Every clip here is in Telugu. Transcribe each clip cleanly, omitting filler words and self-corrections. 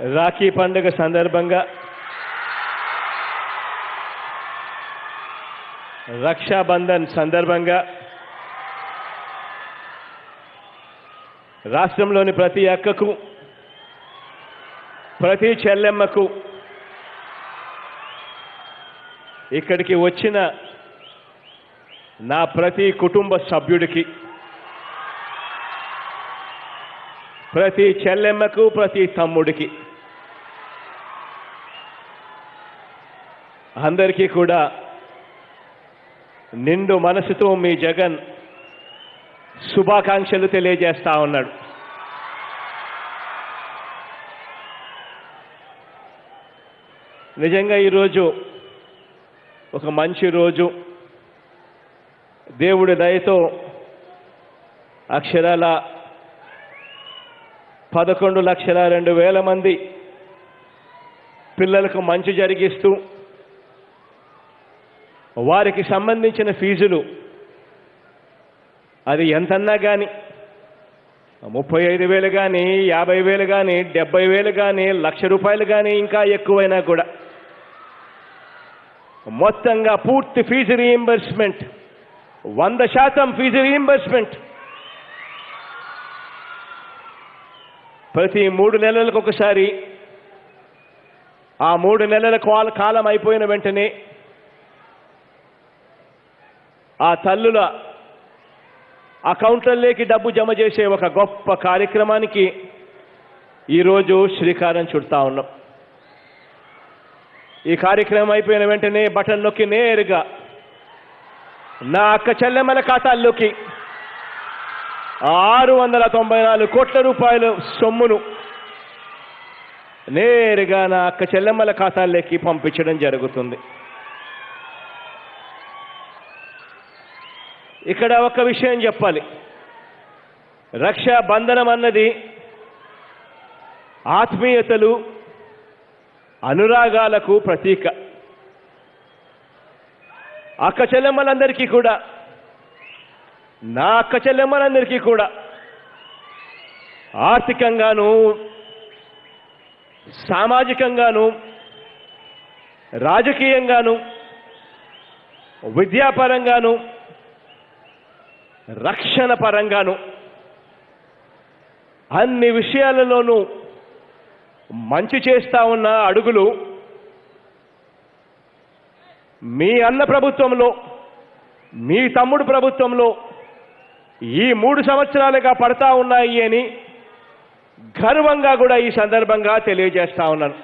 రాఖీ పండుగ సందర్భంగా రక్షాబంధన్ సందర్భంగా రాష్ట్రంలోని ప్రతి అక్కకు ప్రతి చెల్లెమ్మకు ఇక్కడికి వచ్చిన నా ప్రతి కుటుంబ సభ్యుడికి ప్రతి చెల్లెమ్మకు ప్రతి తమ్ముడికి అందరికీ కూడా నిండు మనసుతో మీ జగన్ శుభాకాంక్షలు తెలియజేస్తా ఉన్నాడు. నిజంగా ఈరోజు ఒక మంచి రోజు. దేవుడి దయతో అక్షరాల 11,02,000 మంది పిల్లలకు మంచి జరిగిస్తూ వారికి సంబంధించిన ఫీజులు అది ఎంతన్నా కానీ 35,000 కానీ 50,000 కానీ 70,000 కానీ ₹1,00,000 కానీ ఇంకా ఎక్కువైనా కూడా మొత్తంగా పూర్తి ఫీజు రీయింబర్స్మెంట్ 100% ఫీజు రీయింబర్స్మెంట్ ప్రతి 3 నెలలకు ఒకసారి ఆ 3 నెలల కాలం అయిపోయిన వెంటనే ఆ తల్లుల అకౌంట్లలోకి డబ్బు జమ చేసే ఒక గొప్ప కార్యక్రమానికి ఈరోజు శ్రీకారం చుడతా ఉన్నాం. ఈ కార్యక్రమం అయిపోయిన వెంటనే బటన్ నొక్కి నేరుగా నా అక్క చెల్లెమ్మల ఖాతాల్లోకి 694 కోట్ల రూపాయల సొమ్మును నేరుగా నా అక్క చెల్లెమ్మల ఖాతాల్లోకి పంపించడం జరుగుతుంది. ఇక్కడ ఒక విషయం చెప్పాలి. రక్షాబంధనం అన్నది ఆత్మీయతలు అనురాగాలకు ప్రతీక. అక్క చెల్లెమ్మలందరికీ కూడా నా అక్క చెల్లెమ్మలందరికీ కూడా ఆర్థికంగాను సామాజికంగాను రాజకీయంగాను విద్యాపరంగాను రక్షణ పరంగాను అన్ని విషయాలలోనూ మంచి చేస్తా ఉన్న అడుగులు మీ అన్న ప్రభుత్వంలో మీ తమ్ముడు ప్రభుత్వంలో ఈ 3 సంవత్సరాలుగా పడతా ఉన్నాయి అని గర్వంగా కూడా ఈ సందర్భంగా తెలియజేస్తా ఉన్నాను.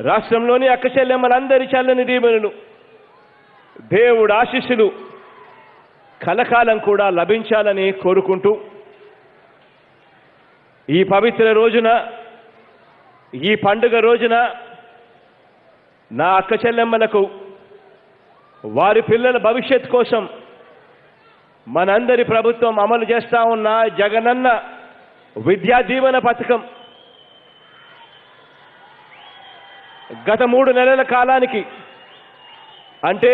రాష్ట్రంలోని అక్క చెల్లెమ్మలందరి చల్లని దీవెనలు దేవుడు ఆశీస్సులు కలకాలం కూడా లభించాలని కోరుకుంటూ ఈ పవిత్ర రోజున ఈ పండుగ రోజున నా అక్క చెల్లెమ్మలకు వారి పిల్లల భవిష్యత్ కోసం మనందరి ప్రభుత్వం అమలు చేస్తా ఉన్న జగనన్న విద్యా దీవెన పథకం గత 3 నెలల కాలానికి అంటే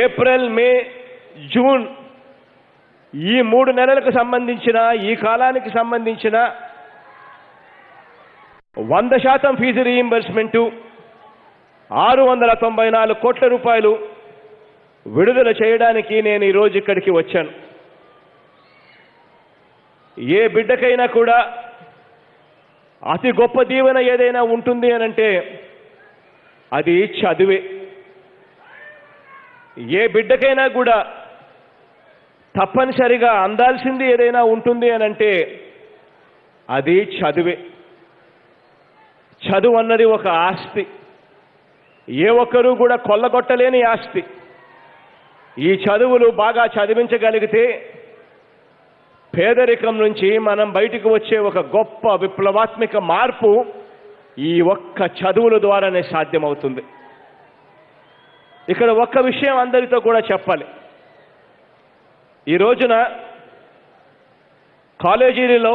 ఏప్రిల్, మే, జూన్ ఈ 3 నెలలకు సంబంధించిన ఈ కాలానికి సంబంధించిన 100% ఫీజు రీయింబర్స్మెంటు 694 కోట్ల రూపాయలు విడుదల చేయడానికి నేను ఈరోజు ఇక్కడికి వచ్చాను. ఏ బిడ్డకైనా కూడా అతి గొప్ప దీవెన ఏదైనా ఉంటుంది అనంటే అది చదువే. ఏ బిడ్డకైనా కూడా తప్పనిసరిగా అందాల్సింది ఏదైనా ఉంటుంది అనంటే అది చదువే. చదువు అన్నది ఒక ఆస్తి. ఏ ఒక్కరూ కూడా కొల్లగొట్టలేని ఆస్తి. ఈ చదువులు బాగా చదివించగలిగితే పేదరికం నుంచి మనం బయటికి వచ్చే ఒక గొప్ప విప్లవాత్మక మార్పు ఈ ఒక్క చదువుల ద్వారానే సాధ్యమవుతుంది. ఇక్కడ ఒక్క విషయం అందరితో కూడా చెప్పాలి. ఈ రోజున కాలేజీలలో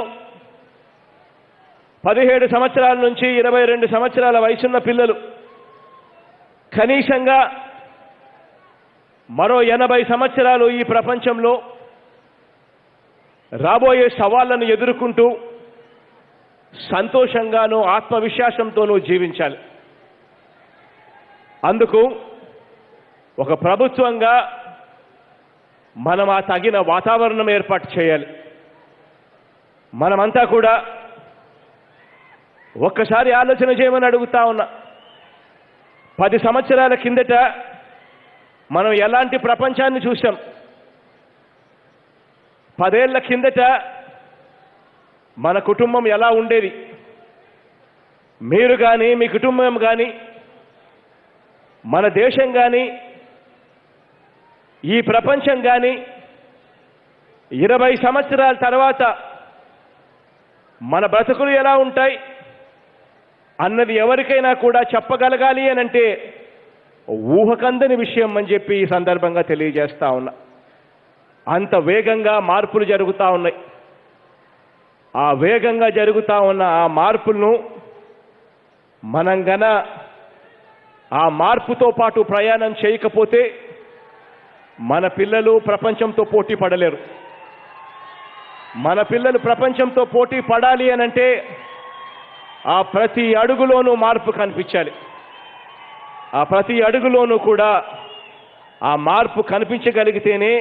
17 సంవత్సరాల నుంచి 22 సంవత్సరాల వయసున్న పిల్లలు కనీసంగా మరో 80 సంవత్సరాలు ఈ ప్రపంచంలో రాబోయే సవాళ్లను ఎదుర్కొంటూ సంతోషంగానూ ఆత్మవిశ్వాసంతోనూ జీవించాలి. అందుకు ఒక ప్రభుత్వంగా మనం ఆ తగిన వాతావరణం ఏర్పాటు చేయాలి. మనమంతా కూడా ఒక్కసారి ఆలోచన చేయమని అడుగుతా ఉన్నా. 10 సంవత్సరాల కిందట మనం ఎలాంటి ప్రపంచాన్ని చూసాం? 10 ఏళ్ల కిందట మన కుటుంబం ఎలా ఉండేది? మీరు కానీ, మీ కుటుంబం కానీ, మన దేశం కానీ, ఈ ప్రపంచం కానీ 20 సంవత్సరాల తర్వాత మన బ్రతుకులు ఎలా ఉంటాయి అన్నది ఎవరికైనా కూడా చెప్పగలగాలి అనంటే ఊహకందని విషయం అని చెప్పి ఈ సందర్భంగా తెలియజేస్తా ఉన్నా. అంత వేగంగా మార్పులు జరుగుతూ ఉన్నాయి. ఆ వేగంగా జరుగుతూ ఉన్న ఆ మార్పులను మనం గన ఆ మార్పుతో పాటు ప్రయాణం చేయకపోతే మన పిల్లలు ప్రపంచంతో పోటీ పడలేరు. మన పిల్లలు ప్రపంచంతో పోటీ పడాలి అనంటే ఆ ప్రతి అడుగులోనూ మార్పు కనిపించాలి. ఆ ప్రతి అడుగులోనూ కూడా ఆ మార్పు కనిపించగలిగితేనే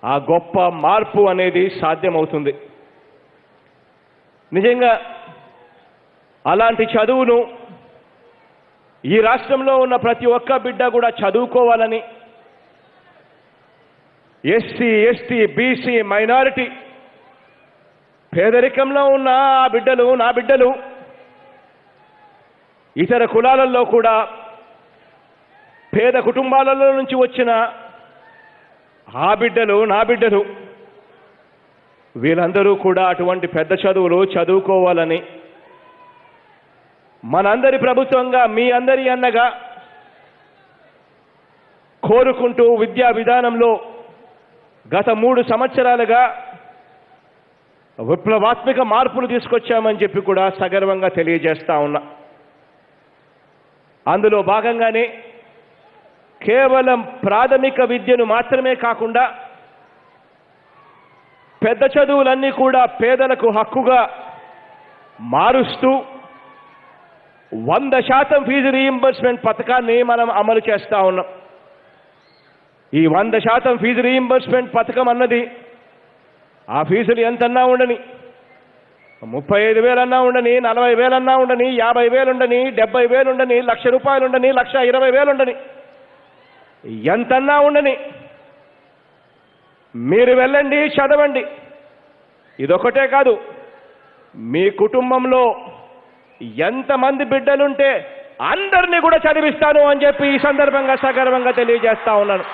ఆ గొప్ప మార్పు అనేది సాధ్యమవుతుంది. నిజంగా అలాంటి చదువును ఈ రాష్ట్రంలో ఉన్న ప్రతి ఒక్క బిడ్డ కూడా చదువుకోవాలని ఎస్సీ, ఎస్టీ, బీసీ, మైనారిటీ, పేదరికంలో ఉన్న ఆ బిడ్డలు, నా బిడ్డలు, ఇతర కులాలలో కూడా పేద కుటుంబాలలో నుంచి వచ్చిన ఆ బిడ్డలు, నా బిడ్డలు, వీళ్ళందరూ కూడా అటువంటి పెద్ద చదువులు చదువుకోవాలని మనందరి ప్రభుత్వంగా, మీ అందరి అన్నగా కోరుకుంటూ విద్యా విధానంలో గత 3 సంవత్సరాలుగా విప్లవాత్మక మార్పులు తీసుకొచ్చామని చెప్పి కూడా సగర్వంగా తెలియజేస్తా ఉన్నా. అందులో భాగంగానే కేవలం ప్రాథమిక విద్యను మాత్రమే కాకుండా పెద్ద చదువులన్నీ కూడా పేదలకు హక్కుగా మారుస్తూ 100% ఫీజు రీయింబర్స్మెంట్ పథకాన్ని మనం అమలు చేస్తా ఉన్నాం. ఈ 100% ఫీజు రీయింబర్స్మెంట్ పథకం అన్నది ఆ ఫీజులు ఎంతన్నా ఉండని, 35,000 అన్నా ఉండని, 40,000 అన్నా ఉండని, 50,000 ఉండని, 70,000 ఉండని, ₹1,00,000 ఉండని, 1,20,000 ఉండని, ఎంతన్నా ఉండని, మీరు వెళ్ళండి, చదవండి. ఇదొకటే కాదు, మీ కుటుంబంలో ఎంతమంది బిడ్డలుంటే అందరినీ కూడా చదివిస్తాను అని చెప్పి ఈ సందర్భంగా సగర్వంగా తెలియజేస్తా ఉన్నాను.